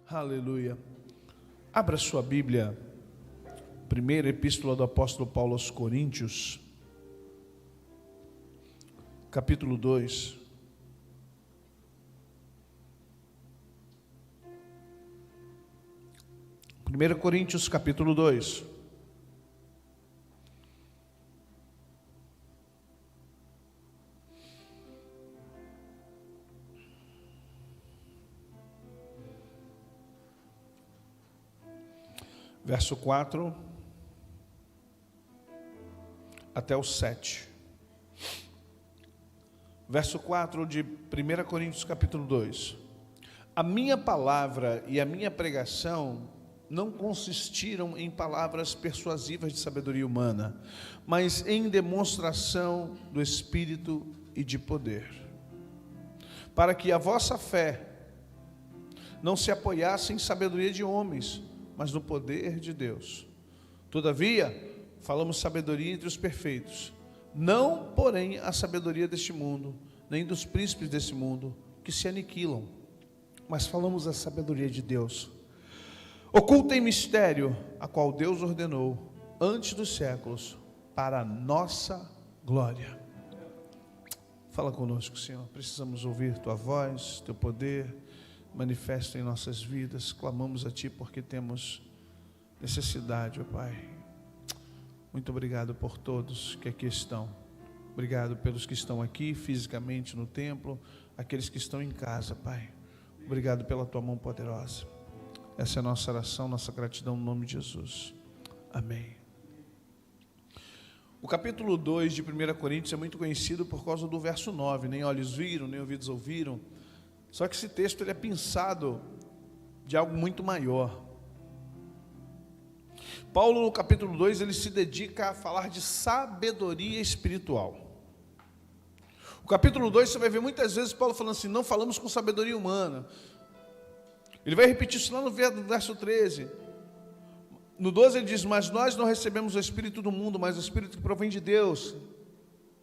Aleluia. Abra sua Bíblia, primeira epístola do apóstolo Paulo aos Coríntios, capítulo 2. Primeira Coríntios, capítulo 2. Verso 4 até o 7. Verso 4 de 1 Coríntios capítulo 2. A minha palavra e a minha pregação não consistiram em palavras persuasivas de sabedoria humana, mas em demonstração do Espírito e de poder, para que a vossa fé não se apoiasse em sabedoria de homens, mas no poder de Deus. Todavia, falamos sabedoria entre os perfeitos, não, porém, a sabedoria deste mundo, nem dos príncipes desse mundo, que se aniquilam, mas falamos a sabedoria de Deus, oculta em mistério, a qual Deus ordenou, antes dos séculos, para a nossa glória. Fala conosco, Senhor, precisamos ouvir Tua voz, Teu poder, manifesta em nossas vidas. Clamamos a Ti porque temos necessidade, ó Pai. Muito obrigado por todos que aqui estão. Obrigado pelos que estão aqui fisicamente no templo, aqueles que estão em casa, Pai. Obrigado pela Tua mão poderosa. Essa é a nossa oração, nossa gratidão no nome de Jesus. Amém. O capítulo 2 de 1 Coríntios é muito conhecido por causa do verso 9. Nem olhos viram, nem ouvidos ouviram. Só que esse texto ele é pensado de algo muito maior. Paulo, no capítulo 2, ele se dedica a falar de sabedoria espiritual. O capítulo 2, você vai ver muitas vezes Paulo falando assim, não falamos com sabedoria humana. Ele vai repetir isso lá no verso 13. No 12 ele diz, mas nós não recebemos o Espírito do mundo, mas o Espírito que provém de Deus,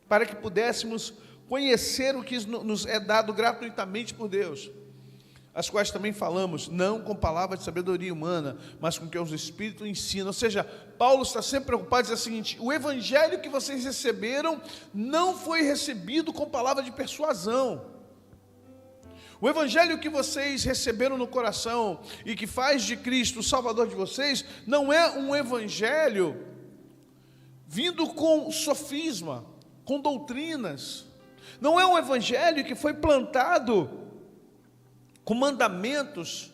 para que pudéssemos conhecer o que nos é dado gratuitamente por Deus, as quais também falamos, não com palavras de sabedoria humana, mas com que os Espíritos ensinam. Ou seja, Paulo está sempre preocupado, diz o seguinte, o evangelho que vocês receberam, não foi recebido com palavra de persuasão. O evangelho que vocês receberam no coração, e que faz de Cristo o Salvador de vocês, não é um evangelho vindo com sofisma, com doutrinas. Não é um evangelho que foi plantado com mandamentos.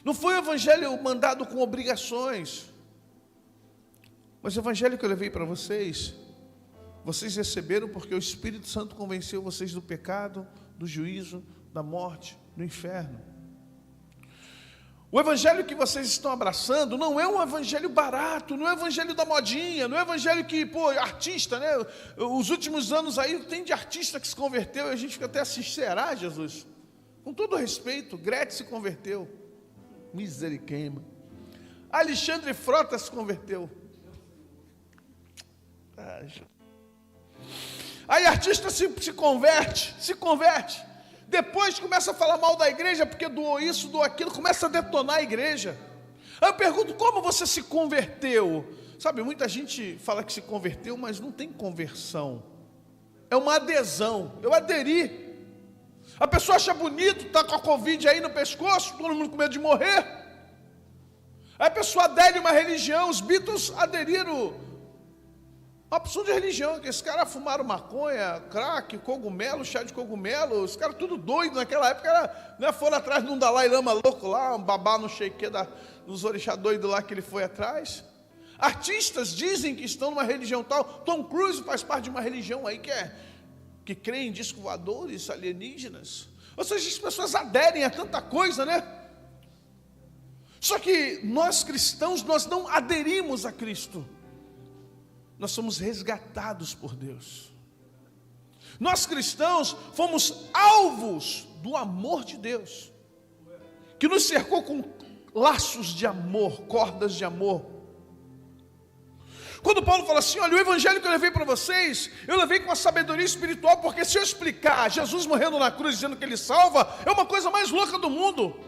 Não foi um evangelho mandado com obrigações. Mas o evangelho que eu levei para vocês, vocês receberam porque o Espírito Santo convenceu vocês do pecado, do juízo, da morte, do inferno. O evangelho que vocês estão abraçando não é um evangelho barato, não é um evangelho da modinha, não é um evangelho que, artista, né? Os últimos anos aí tem de artista que se converteu e a gente fica até assim, será, Jesus? Com todo respeito, Gretchen se converteu, misericórdia. Alexandre Frota se converteu. Aí artista se converte. Depois começa a falar mal da igreja, porque doou isso, doou aquilo, começa a detonar a igreja. Aí eu pergunto, como você se converteu? Sabe, muita gente fala que se converteu, mas não tem conversão. É uma adesão, eu aderi. A pessoa acha bonito, está com a Covid aí no pescoço, todo mundo com medo de morrer. Aí a pessoa adere a uma religião, os Beatles aderiram uma opção de religião, que esses caras fumaram maconha, crack, cogumelo, chá de cogumelo, os caras tudo doido naquela época, né, foram atrás de um Dalai Lama louco lá, um babá no sheiké dos orixá doido lá que ele foi atrás. Artistas dizem que estão numa religião tal, Tom Cruise faz parte de uma religião aí que crê em discos voadores, alienígenas. Ou seja, as pessoas aderem a tanta coisa, né? Só que nós cristãos, nós não aderimos a Cristo. Nós somos resgatados por Deus. Nós cristãos fomos alvos do amor de Deus, que nos cercou com laços de amor, cordas de amor. Quando Paulo fala assim, olha, o evangelho que eu levei para vocês, eu levei com a sabedoria espiritual, porque se eu explicar Jesus morrendo na cruz dizendo que ele salva, é uma coisa mais louca do mundo.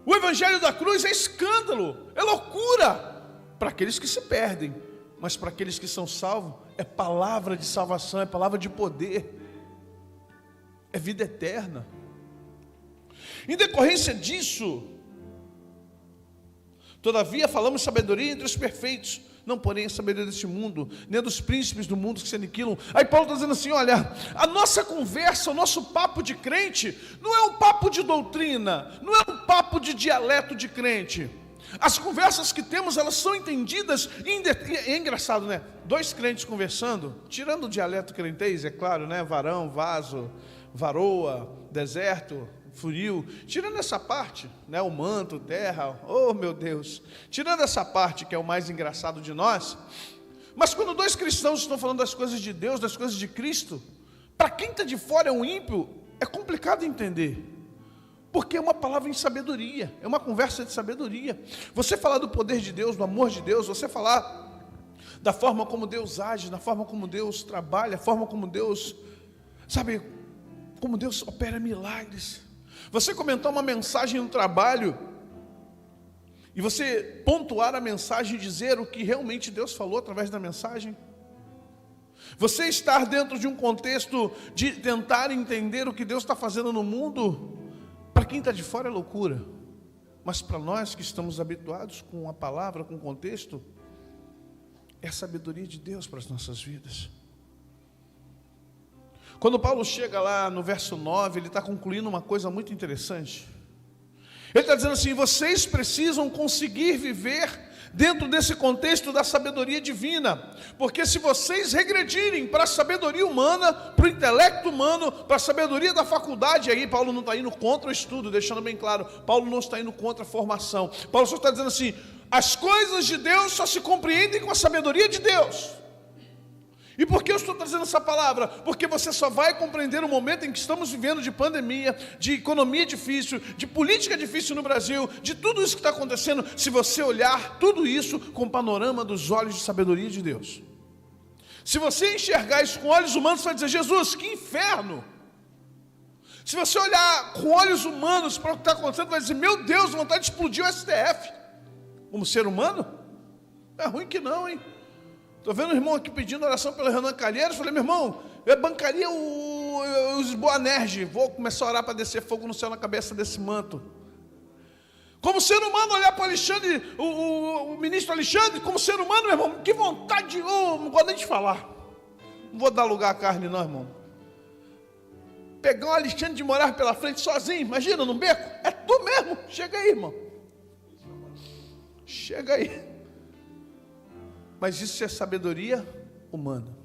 O evangelho da cruz é escândalo, é loucura para aqueles que se perdem, mas para aqueles que são salvos é palavra de salvação, é palavra de poder, é vida eterna. Em decorrência disso, todavia falamos sabedoria entre os perfeitos, não porém a sabedoria deste mundo, nem dos príncipes do mundo que se aniquilam. Aí Paulo está dizendo assim, olha, a nossa conversa, o nosso papo de crente, não é um papo de doutrina, não é um papo de dialeto de crente. As conversas que temos, elas são entendidas, é engraçado, né? Dois crentes conversando, tirando o dialeto crentez, é claro, né? Varão, vaso, varoa, deserto, furil, tirando essa parte, né, o manto, terra, oh meu Deus, tirando essa parte que é o mais engraçado de nós, mas quando dois cristãos estão falando das coisas de Deus, das coisas de Cristo, para quem está de fora é um ímpio, é complicado entender, porque é uma palavra em sabedoria, é uma conversa de sabedoria. Você falar do poder de Deus, do amor de Deus, você falar da forma como Deus age, da forma como Deus trabalha, a forma como Deus, sabe, como Deus opera milagres. Você comentar uma mensagem no trabalho e você pontuar a mensagem e dizer o que realmente Deus falou através da mensagem. Você estar dentro de um contexto de tentar entender o que Deus está fazendo no mundo, para quem está de fora é loucura, mas para nós que estamos habituados com a palavra, com o contexto, é a sabedoria de Deus para as nossas vidas. Quando Paulo chega lá no verso 9, ele está concluindo uma coisa muito interessante. Ele está dizendo assim, vocês precisam conseguir viver dentro desse contexto da sabedoria divina, porque se vocês regredirem para a sabedoria humana, para o intelecto humano, para a sabedoria da faculdade, aí Paulo não está indo contra o estudo, deixando bem claro, Paulo não está indo contra a formação, Paulo só está dizendo assim, as coisas de Deus só se compreendem com a sabedoria de Deus. E por que eu estou trazendo essa palavra? Porque você só vai compreender o momento em que estamos vivendo de pandemia, de economia difícil, de política difícil no Brasil, de tudo isso que está acontecendo, se você olhar tudo isso com o panorama dos olhos de sabedoria de Deus. Se você enxergar isso com olhos humanos, você vai dizer, Jesus, que inferno! Se você olhar com olhos humanos para o que está acontecendo, vai dizer, meu Deus, vontade de explodir o STF. Como ser humano? É ruim que não, hein? Estou vendo o irmão aqui pedindo oração pelo Renan Calheiros. Falei, meu irmão, eu bancaria os Boanerges. Vou começar a orar para descer fogo no céu na cabeça desse manto. Como ser humano, olhar para Alexandre, o ministro Alexandre, como ser humano, meu irmão, que vontade, não gosto nem de falar. Não vou dar lugar à carne não, irmão. Pegar um Alexandre de Moraes pela frente sozinho, imagina, num beco. É tu mesmo, chega aí, irmão. Chega aí. Mas isso é sabedoria humana.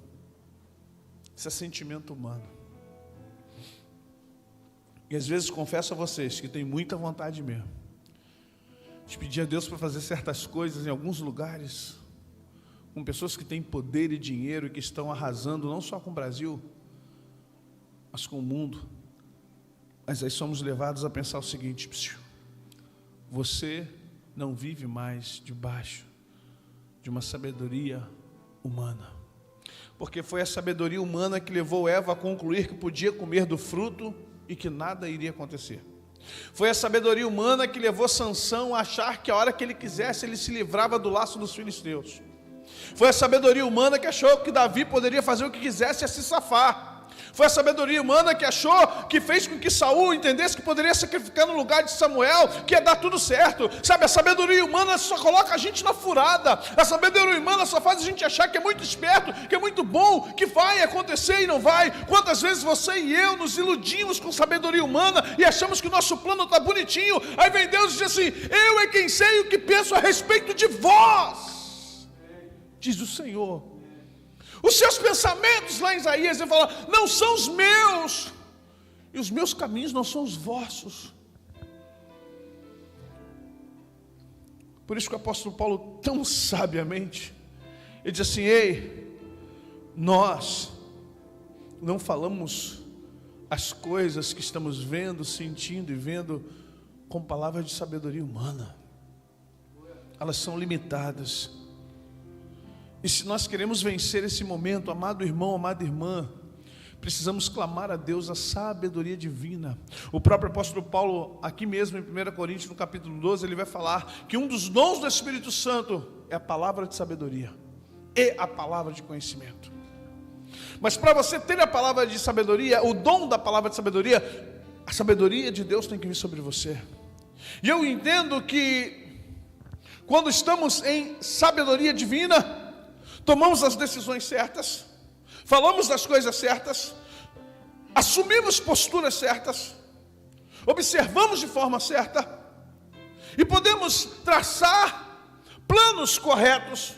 Isso é sentimento humano. E às vezes confesso a vocês que tem muita vontade mesmo de pedir a Deus para fazer certas coisas em alguns lugares, com pessoas que têm poder e dinheiro e que estão arrasando não só com o Brasil, mas com o mundo. Mas aí somos levados a pensar o seguinte, você não vive mais debaixo de uma sabedoria humana, porque foi a sabedoria humana que levou Eva a concluir que podia comer do fruto e que nada iria acontecer. Foi a sabedoria humana que levou Sansão a achar que a hora que ele quisesse ele se livrava do laço dos filisteus. Foi a sabedoria humana que achou que Davi poderia fazer o que quisesse e se safar. Foi a sabedoria humana que achou, que fez com que Saul entendesse que poderia sacrificar no lugar de Samuel, que ia dar tudo certo. Sabe, a sabedoria humana só coloca a gente na furada. A sabedoria humana só faz a gente achar que é muito esperto, que é muito bom, que vai acontecer e não vai. Quantas vezes você e eu nos iludimos com sabedoria humana e achamos que o nosso plano está bonitinho. Aí vem Deus e diz assim, eu é quem sei o que penso a respeito de vós, diz o Senhor. Os seus pensamentos, lá em Isaías, ele fala, não são os meus, e os meus caminhos não são os vossos. Por isso que o apóstolo Paulo, tão sabiamente, ele diz assim, ei, nós não falamos as coisas que estamos vendo, sentindo e vendo com palavras de sabedoria humana. Elas são limitadas. E se nós queremos vencer esse momento, amado irmão, amada irmã, precisamos clamar a Deus a sabedoria divina. O próprio apóstolo Paulo, aqui mesmo em 1 Coríntios, no capítulo 12, ele vai falar que um dos dons do Espírito Santo é a palavra de sabedoria e a palavra de conhecimento. Mas para você ter a palavra de sabedoria, o dom da palavra de sabedoria, a sabedoria de Deus tem que vir sobre você. E eu entendo que quando estamos em sabedoria divina, tomamos as decisões certas, falamos das coisas certas, assumimos posturas certas, observamos de forma certa e podemos traçar planos corretos.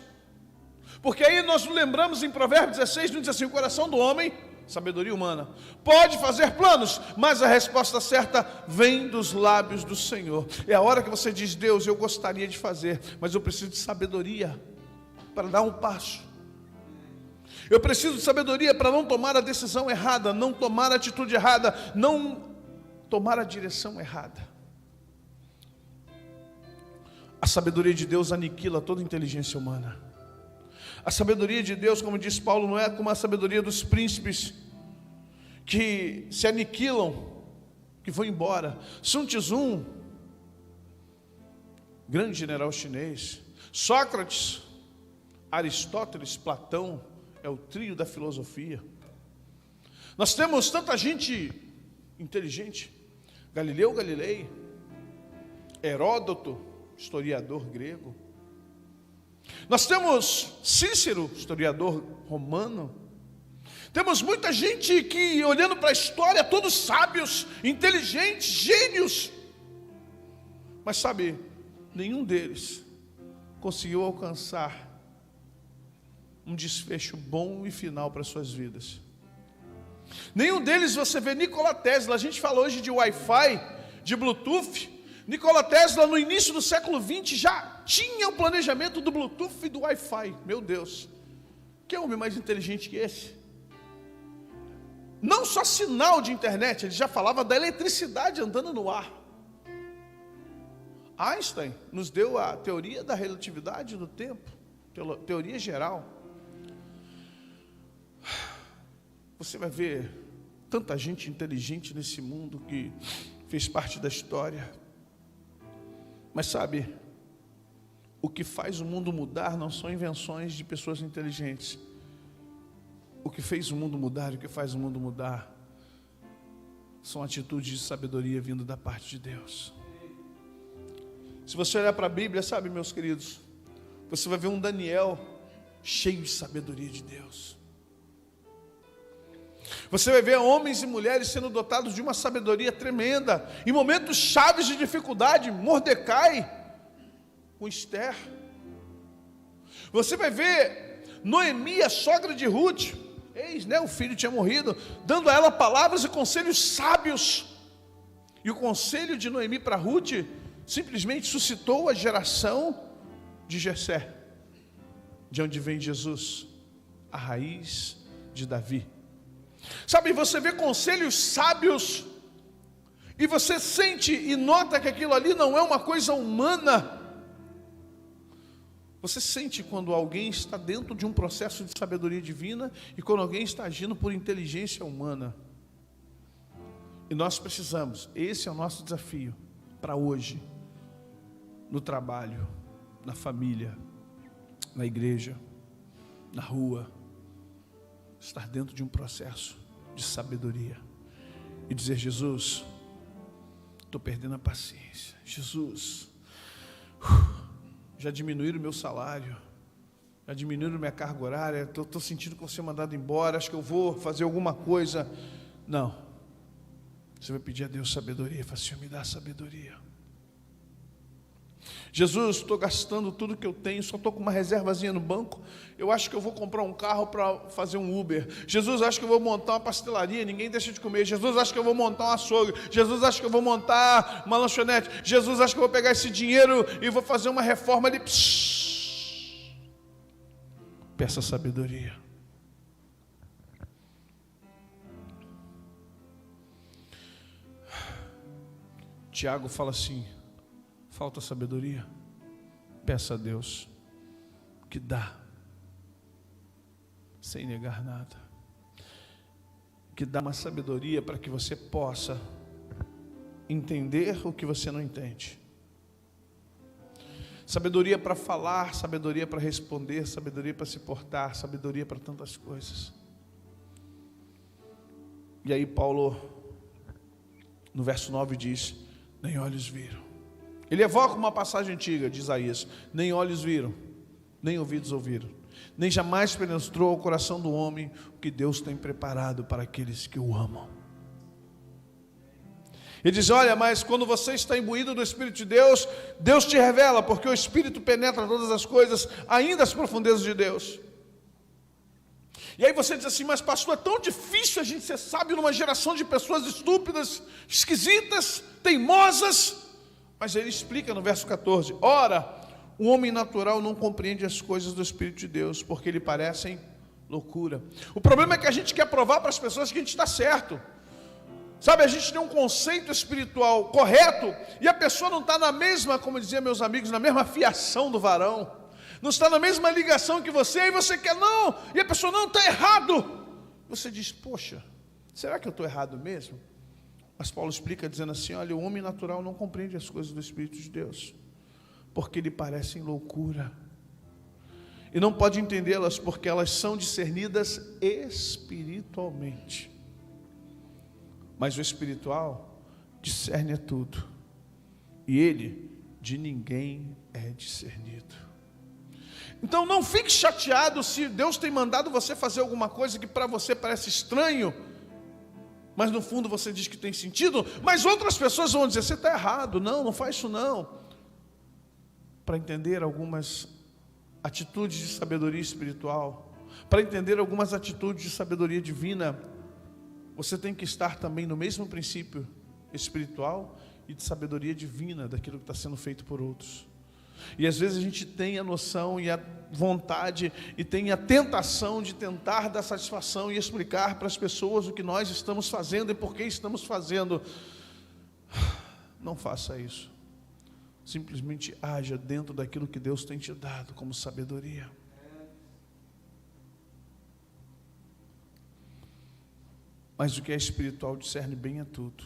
Porque aí nós lembramos em Provérbios 16, diz assim: o coração do homem, sabedoria humana, pode fazer planos, mas a resposta certa vem dos lábios do Senhor. É a hora que você diz: Deus, eu gostaria de fazer, mas eu preciso de sabedoria para dar um passo. Eu preciso de sabedoria para não tomar a decisão errada, não tomar a atitude errada, não tomar a direção errada. A sabedoria de Deus aniquila toda inteligência humana. A sabedoria de Deus, como diz Paulo, não é como a sabedoria dos príncipes que se aniquilam, que vão embora. Sun Tzu, grande general chinês, Sócrates, Aristóteles, Platão, é o trio da filosofia. Nós temos tanta gente inteligente: Galileu Galilei, Heródoto, historiador grego. Nós temos Cícero, historiador romano. Temos muita gente que, olhando para a história, todos sábios, inteligentes, gênios. Mas sabe, nenhum deles conseguiu alcançar um desfecho bom e final para suas vidas. Nenhum deles você vê. Nikola Tesla, a gente fala hoje de Wi-Fi, de Bluetooth. Nikola Tesla, no início do século XX, já tinha o planejamento do Bluetooth e do Wi-Fi. Meu Deus, que homem mais inteligente que esse? Não só sinal de internet, ele já falava da eletricidade andando no ar. Einstein nos deu a teoria da relatividade do tempo, teoria geral. Você vai ver tanta gente inteligente nesse mundo que fez parte da história. Mas sabe, o que faz o mundo mudar não são invenções de pessoas inteligentes. O que fez o mundo mudar e o que faz o mundo mudar são atitudes de sabedoria vindo da parte de Deus. Se você olhar para a Bíblia, sabe, meus queridos, você vai ver um Daniel cheio de sabedoria de Deus. Você vai ver homens e mulheres sendo dotados de uma sabedoria tremenda, em momentos chaves de dificuldade. Mordecai com Esther. Você vai ver Noemi, a sogra de Ruth, o filho tinha morrido, dando a ela palavras e conselhos sábios. E o conselho de Noemi para Ruth simplesmente suscitou a geração de Jessé, de onde vem Jesus, a raiz de Davi. Sabe, você vê conselhos sábios e você sente e nota que aquilo ali não é uma coisa humana. Você sente quando alguém está dentro de um processo de sabedoria divina e quando alguém está agindo por inteligência humana. E nós precisamos, esse é o nosso desafio para hoje, no trabalho, na família, na igreja, na rua, estar dentro de um processo de sabedoria e dizer: Jesus, estou perdendo a paciência. Jesus, já diminuíram o meu salário, já diminuíram minha carga horária, estou sentindo que vou ser mandado embora, acho que eu vou fazer alguma coisa. Não, você vai pedir a Deus sabedoria. Fala: Senhor, me dá sabedoria. Jesus, estou gastando tudo que eu tenho, só estou com uma reservazinha no banco, eu acho que eu vou comprar um carro para fazer um Uber. Jesus, acho que eu vou montar uma pastelaria, ninguém deixa de comer. Jesus, acho que eu vou montar um açougue. Jesus, acho que eu vou montar uma lanchonete. Jesus, acho que eu vou pegar esse dinheiro e vou fazer uma reforma ali. Peça sabedoria. Tiago fala assim: falta sabedoria? Peça a Deus, que dá, sem negar nada. que dá uma sabedoria para que você possa entender o que você não entende. Sabedoria para falar, sabedoria para responder, sabedoria para se portar, sabedoria para tantas coisas. E aí Paulo, no verso 9 diz, nem olhos viram. Ele evoca uma passagem antiga de Isaías, nem olhos viram, nem ouvidos ouviram, nem jamais penetrou ao coração do homem o que Deus tem preparado para aqueles que o amam. Ele diz, olha, mas quando você está imbuído do Espírito de Deus, Deus te revela, porque o Espírito penetra todas as coisas, ainda as profundezas de Deus. E aí você diz assim, mas pastor, é tão difícil a gente ser sábio numa geração de pessoas estúpidas, esquisitas, teimosas. Mas ele explica no verso 14, ora, o homem natural não compreende as coisas do Espírito de Deus, porque lhe parecem loucura. O problema é que a gente quer provar para as pessoas que a gente está certo. Sabe, a gente tem um conceito espiritual correto, e a pessoa não está na mesma, como diziam meus amigos, na mesma fiação do varão, não está na mesma ligação que você, e você quer não, e a pessoa não, está errado. Você diz, poxa, será que eu estou errado mesmo? Mas Paulo explica dizendo assim, olha, o homem natural não compreende as coisas do Espírito de Deus, porque lhe parecem loucura, e não pode entendê-las, porque elas são discernidas espiritualmente. Mas o espiritual discerne a tudo, e ele de ninguém é discernido. Então não fique chateado se Deus tem mandado você fazer alguma coisa que para você parece estranho, mas no fundo você diz que tem sentido, mas outras pessoas vão dizer, você está errado, não faz isso não. Para entender algumas atitudes de sabedoria espiritual, para entender algumas atitudes de sabedoria divina, você tem que estar também no mesmo princípio espiritual e de sabedoria divina daquilo que está sendo feito por outros. E às vezes a gente tem a noção e a vontade e tem a tentação de tentar dar satisfação e explicar para as pessoas o que nós estamos fazendo e por que estamos fazendo. Não faça isso. Simplesmente haja dentro daquilo que Deus tem te dado como sabedoria. Mas o que é espiritual discerne bem a tudo.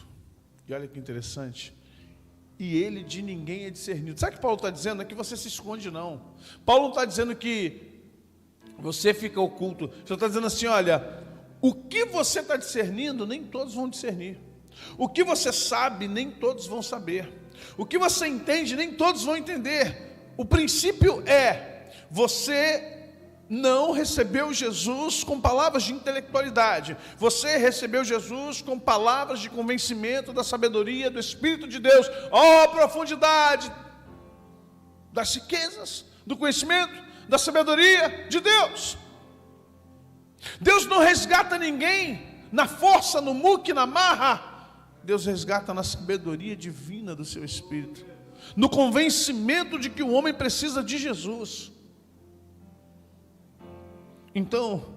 E olha que interessante. E ele de ninguém é discernido. Sabe o que Paulo está dizendo? Não é que você se esconde, não. Paulo não está dizendo que você fica oculto. Ele está dizendo assim, olha, o que você está discernindo, nem todos vão discernir. O que você sabe, nem todos vão saber. O que você entende, nem todos vão entender. O princípio é, você não recebeu Jesus com palavras de intelectualidade. Você recebeu Jesus com palavras de convencimento da sabedoria do Espírito de Deus. Oh, profundidade das riquezas, do conhecimento, da sabedoria de Deus. Deus não resgata ninguém na força, no muque, na marra. Deus resgata na sabedoria divina do seu Espírito, no convencimento de que o homem precisa de Jesus. Então,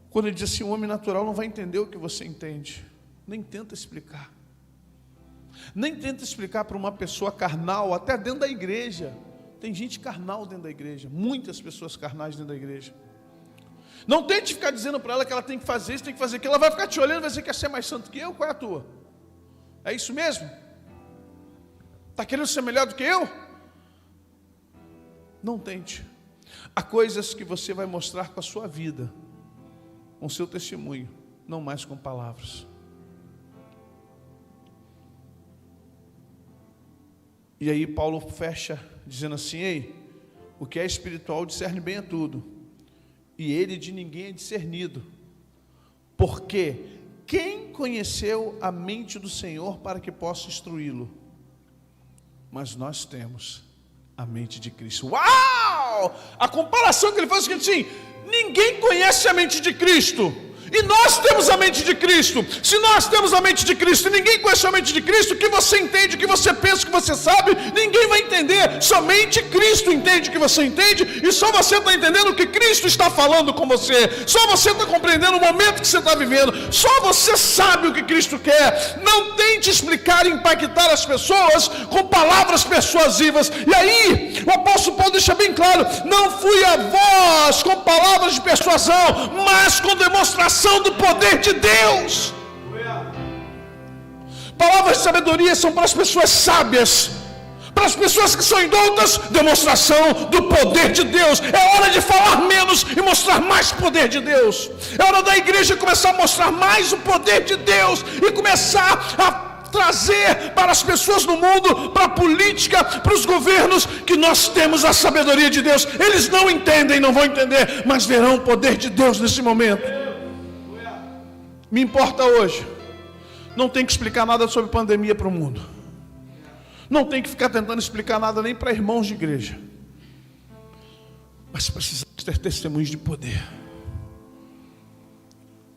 quando ele diz assim, o homem natural não vai entender o que você entende, nem tenta explicar. Nem tenta explicar para uma pessoa carnal, até dentro da igreja. Tem gente carnal dentro da igreja, muitas pessoas carnais dentro da igreja. Não tente ficar dizendo para ela que ela tem que fazer isso, tem que fazer aquilo. Ela vai ficar te olhando e vai dizer que quer ser mais santo que eu. Qual é a tua? É isso mesmo? Está querendo ser melhor do que eu? Não tente. Há coisas que você vai mostrar com a sua vida, com o seu testemunho, não mais com palavras. E aí Paulo fecha dizendo assim, ei, o que é espiritual discerne bem a tudo, e ele de ninguém é discernido, porque quem conheceu a mente do Senhor para que possa instruí-lo? Mas nós temos a mente de Cristo. Uau! A comparação que ele faz é o seguinte, ninguém conhece a mente de Cristo, e nós temos a mente de Cristo. Se nós temos a mente de Cristo e ninguém conhece a mente de Cristo, o que você entende, o que você pensa, o que você sabe, ninguém vai entender. Somente Cristo entende o que você entende, e só você está entendendo o que Cristo está falando com você. Só você está compreendendo o momento que você está vivendo. Só você sabe o que Cristo quer. Não tente explicar e impactar as pessoas com palavras persuasivas. E aí, O apóstolo Paulo deixa bem claro: não fui a vós com palavras de persuasão, mas com demonstração do poder de Deus. Palavras de sabedoria são para as pessoas sábias. Para as pessoas que são indoutas, demonstração do poder de Deus. É hora de falar menos e mostrar mais poder de Deus. É hora da igreja começar a mostrar mais o poder de Deus e começar a trazer para as pessoas no mundo, para a política, para os governos, que nós temos a sabedoria de Deus. Eles não entendem, não vão entender, mas verão o poder de Deus nesse momento. Me importa hoje. Não tem que explicar nada sobre pandemia para o mundo. Não tem que ficar tentando explicar nada nem para irmãos de igreja. Mas precisamos ter testemunhos de poder.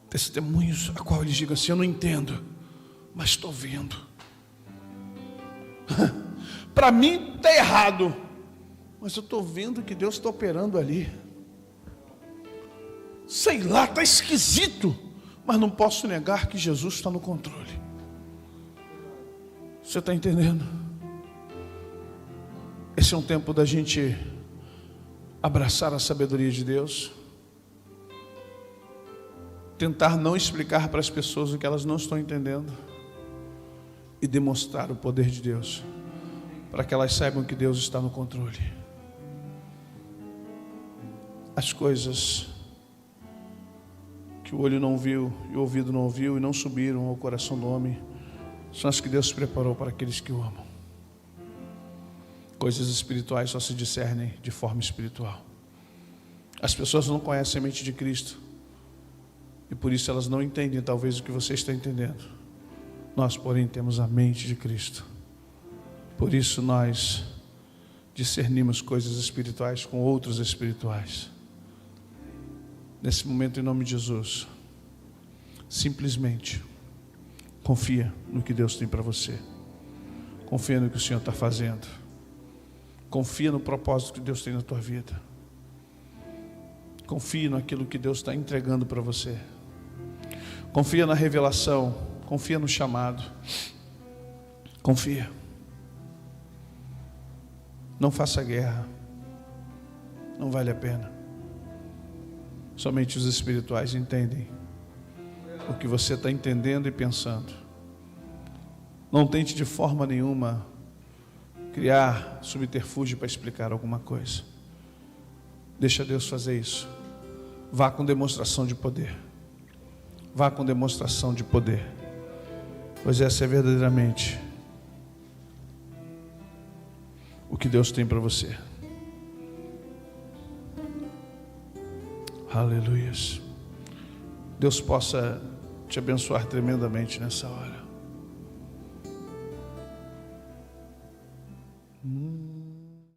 Testemunhos a qual eles digam assim: eu não entendo, mas estou vendo. Para mim está errado, mas eu estou vendo que Deus está operando ali. Sei lá, está esquisito, mas não posso negar que Jesus está no controle. Você está entendendo? Esse é um tempo da gente abraçar a sabedoria de Deus, tentar não explicar para as pessoas o que elas não estão entendendo e demonstrar o poder de Deus, para que elas saibam que Deus está no controle. As coisas que o olho não viu e o ouvido não ouviu e não subiram ao coração do homem, são as que Deus preparou para aqueles que o amam. Coisas espirituais só se discernem de forma espiritual. As pessoas não conhecem a mente de Cristo e por isso elas não entendem talvez o que você está entendendo. Nós, porém, temos a mente de Cristo. Por isso nós discernimos coisas espirituais com outros espirituais. Nesse momento, em nome de Jesus, simplesmente confia no que Deus tem para você. Confia no que o Senhor está fazendo. Confia no propósito que Deus tem na tua vida. Confia naquilo que Deus está entregando para você. Confia na revelação. Confia no chamado. Confia. Não faça guerra. Não vale a pena. Somente os espirituais entendem o que você está entendendo e pensando. Não tente de forma nenhuma criar subterfúgio para explicar alguma coisa. Deixa Deus fazer isso. Vá com demonstração de poder. Vá com demonstração de poder. Pois essa é verdadeiramente o que Deus tem para você. Aleluias. Deus possa te abençoar tremendamente nessa hora.